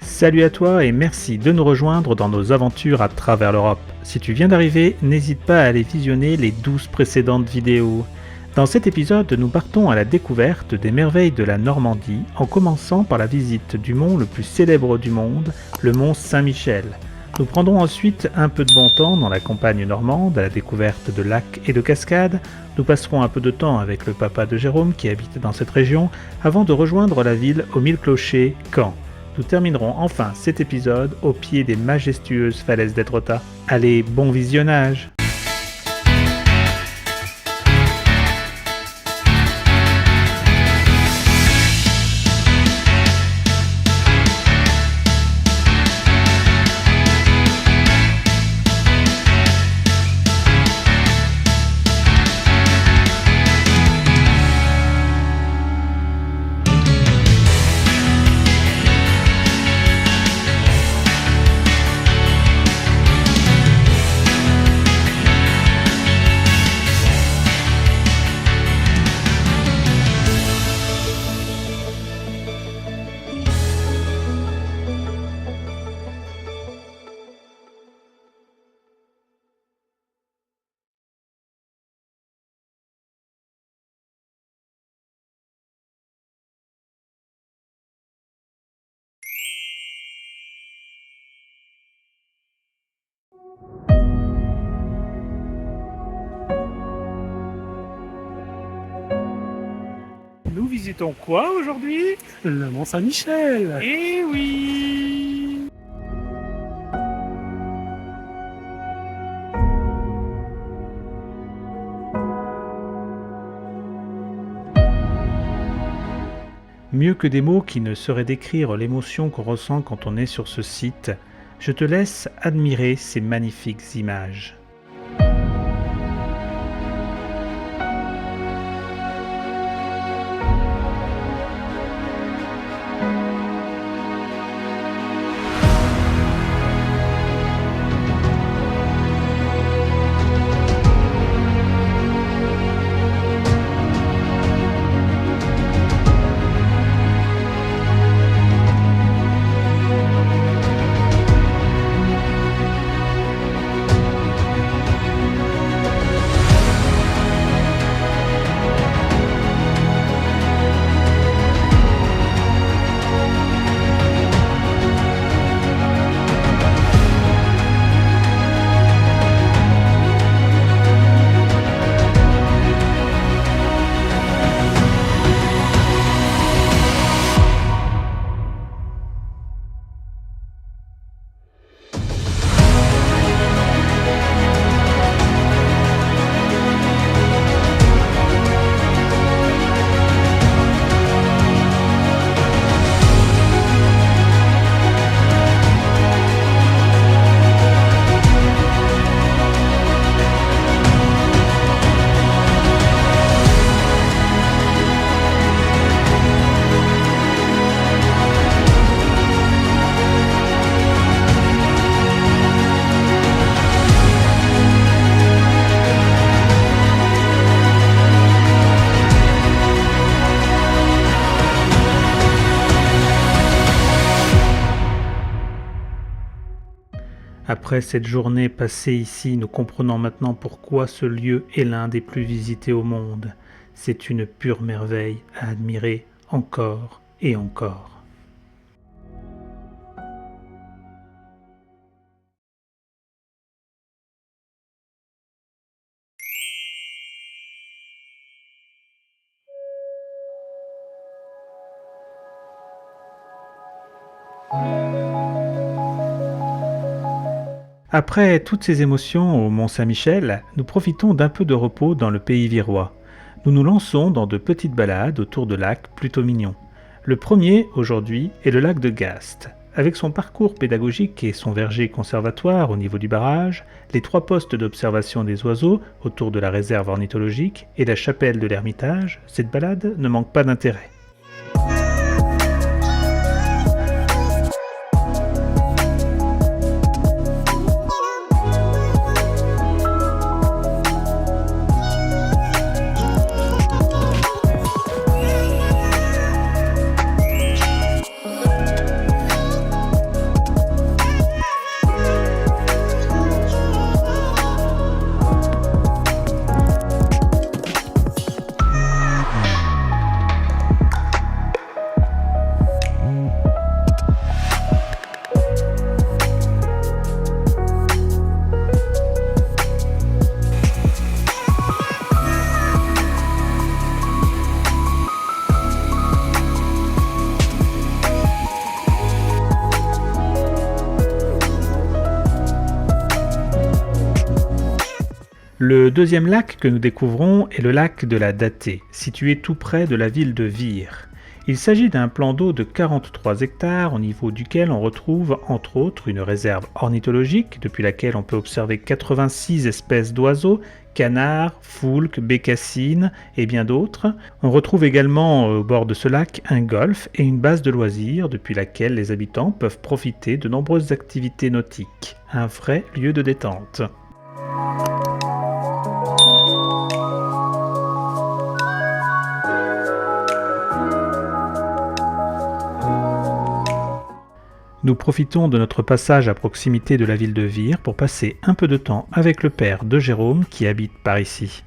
Salut à toi et merci de nous rejoindre dans nos aventures à travers l'Europe. Si tu viens d'arriver, n'hésite pas à aller visionner les 12 précédentes vidéos. Dans cet épisode, nous partons à la découverte des merveilles de la Normandie en commençant par la visite du mont le plus célèbre du monde, le mont Saint-Michel. Nous prendrons ensuite un peu de bon temps dans la campagne normande à la découverte de lacs et de cascades. Nous passerons un peu de temps avec le papa de Jérôme qui habite dans cette région avant de rejoindre la ville aux 1000 clochers, Caen. Nous terminerons enfin cet épisode au pied des majestueuses falaises d'Étretat. Allez, bon visionnage! Nous visitons quoi aujourd'hui? Le Mont Saint-Michel. Eh oui! Mieux que des mots qui ne sauraient décrire l'émotion qu'on ressent quand on est sur ce site, je te laisse admirer ces magnifiques images. Après cette journée passée ici, nous comprenons maintenant pourquoi ce lieu est l'un des plus visités au monde. C'est une pure merveille à admirer encore et encore. Après toutes ces émotions au Mont Saint-Michel, nous profitons d'un peu de repos dans le pays virois. Nous nous lançons dans de petites balades autour de lacs plutôt mignons. Le premier, aujourd'hui, est le lac de Gast. Avec son parcours pédagogique et son verger conservatoire au niveau du barrage, les 3 postes d'observation des oiseaux autour de la réserve ornithologique et la chapelle de l'Ermitage, cette balade ne manque pas d'intérêt. Le deuxième lac que nous découvrons est le lac de la Datée, situé tout près de la ville de Vire. Il s'agit d'un plan d'eau de 43 hectares au niveau duquel on retrouve entre autres une réserve ornithologique depuis laquelle on peut observer 86 espèces d'oiseaux, canards, foulques, bécassines et bien d'autres. On retrouve également au bord de ce lac un golfe et une base de loisirs depuis laquelle les habitants peuvent profiter de nombreuses activités nautiques. Un vrai lieu de détente. Nous profitons de notre passage à proximité de la ville de Vire pour passer un peu de temps avec le père de Jérôme qui habite par ici.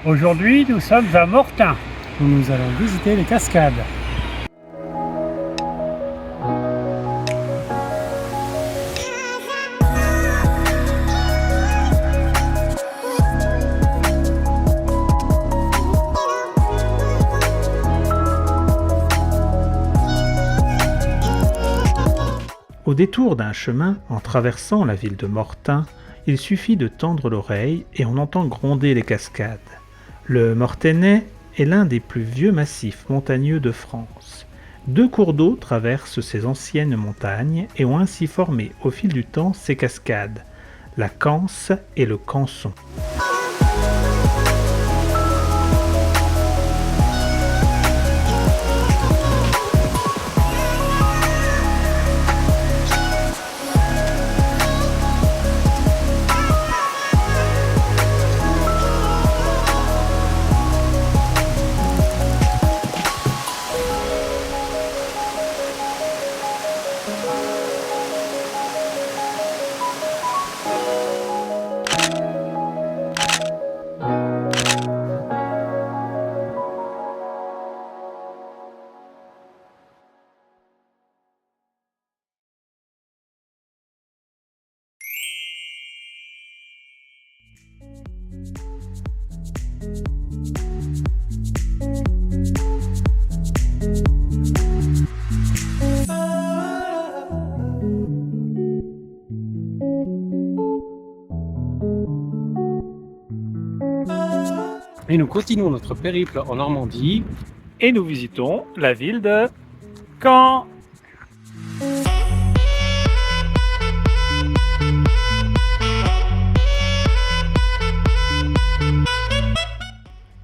Aujourd'hui, nous sommes à Mortain, où nous allons visiter les cascades. Au détour d'un chemin, en traversant la ville de Mortain, il suffit de tendre l'oreille et on entend gronder les cascades. Le Mortainais est l'un des plus vieux massifs montagneux de France. 2 cours d'eau traversent ces anciennes montagnes et ont ainsi formé au fil du temps ces cascades, la Canse et le Canson. Et nous continuons notre périple en Normandie et nous visitons la ville de Caen.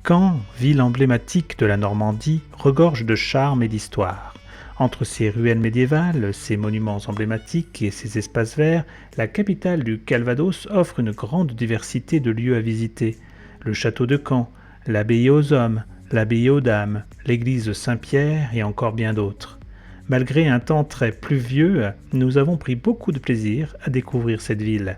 Caen, ville emblématique de la Normandie, regorge de charme et d'histoire. Entre ses ruelles médiévales, ses monuments emblématiques et ses espaces verts, la capitale du Calvados offre une grande diversité de lieux à visiter. Le château de Caen, l'abbaye aux hommes, l'abbaye aux dames, l'église Saint-Pierre et encore bien d'autres. Malgré un temps très pluvieux, nous avons pris beaucoup de plaisir à découvrir cette ville.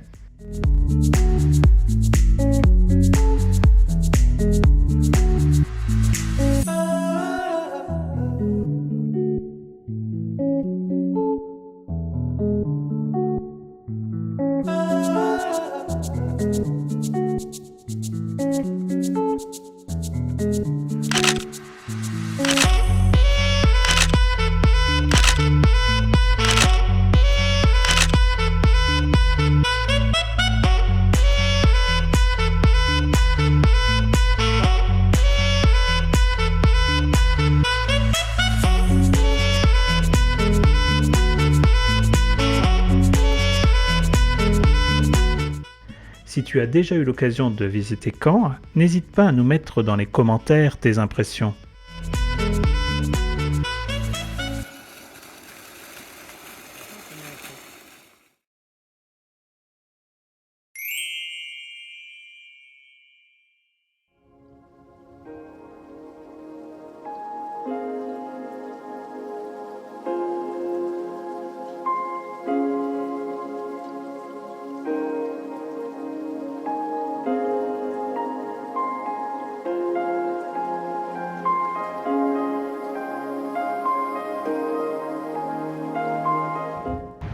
Si tu as déjà eu l'occasion de visiter Caen, n'hésite pas à nous mettre dans les commentaires tes impressions.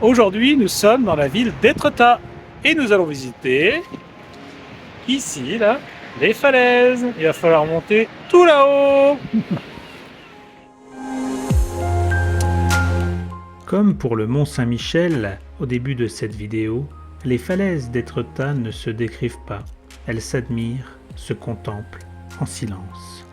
Aujourd'hui, nous sommes dans la ville d'Étretat et nous allons visiter ici, là, les falaises. Il va falloir monter tout là-haut. Comme pour le Mont Saint-Michel, au début de cette vidéo, les falaises d'Étretat ne se décrivent pas. Elles s'admirent, se contemplent en silence.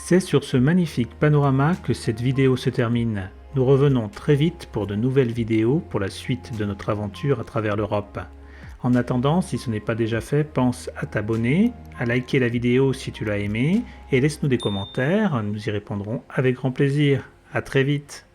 C'est sur ce magnifique panorama que cette vidéo se termine. Nous revenons très vite pour de nouvelles vidéos pour la suite de notre aventure à travers l'Europe. En attendant, si ce n'est pas déjà fait, pense à t'abonner, à liker la vidéo si tu l'as aimée et laisse-nous des commentaires, nous y répondrons avec grand plaisir. À très vite.